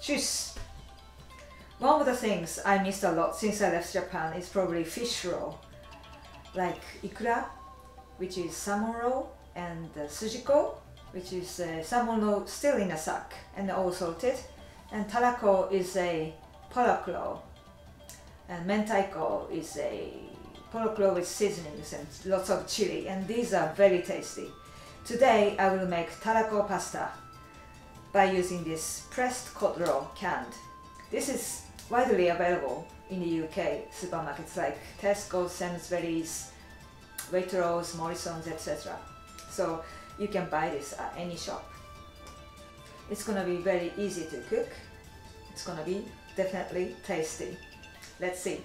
juice. One of the things I missed a lot since I left Japan is probably fish roll, like ikura, which is salmon roll, and sujiko, which is salmon roll still in a sack and all salted, and tarako is a pork roll, and mentaiko is a pork roll with seasonings and lots of chili, and these are very tasty. Today I will make tarako pasta by using this pressed cod roll canned. This is widely available in the UK supermarkets like Tesco, Sainsbury's, Waitrose, Morrison's, etc. So you can buy this at any shop. It's gonna be very easy to cook. It's gonna be definitely tasty. Let's see.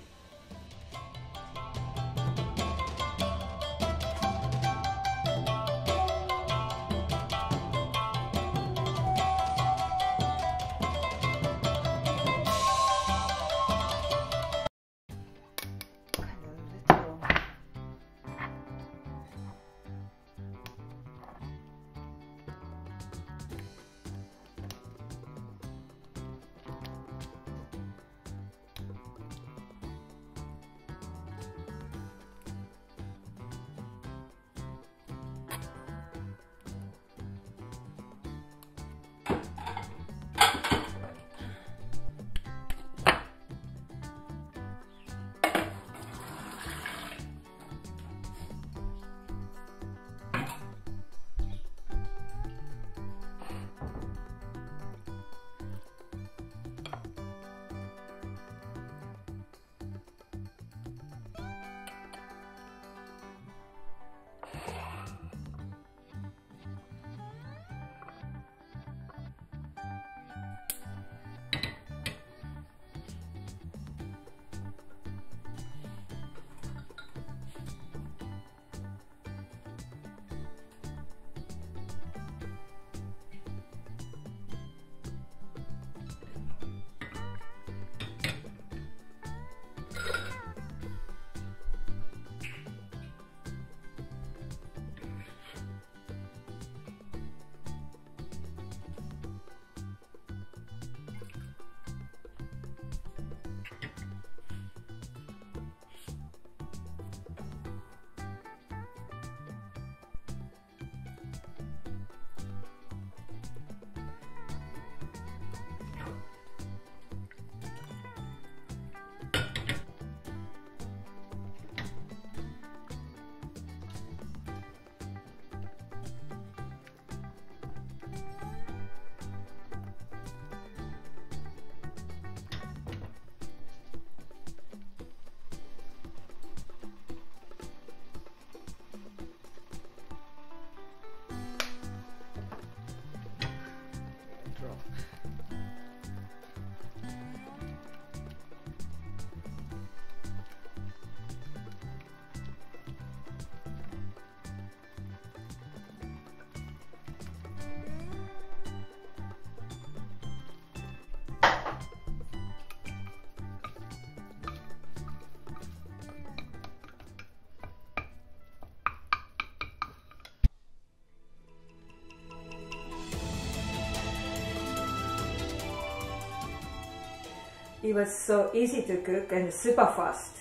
It was so easy to cook and super fast.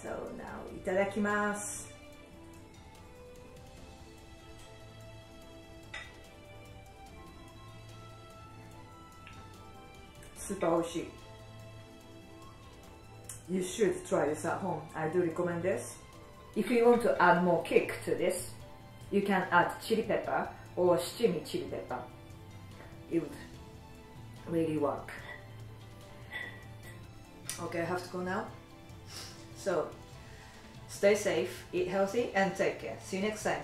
So now, itadakimasu. Super oishii. You should try this at home. I do recommend this. If you want to add more kick to this, you can add chili pepper or shichimi chili pepper. It would really work. Okay, I have to go now. So, stay safe, eat healthy, and take care. See you next time.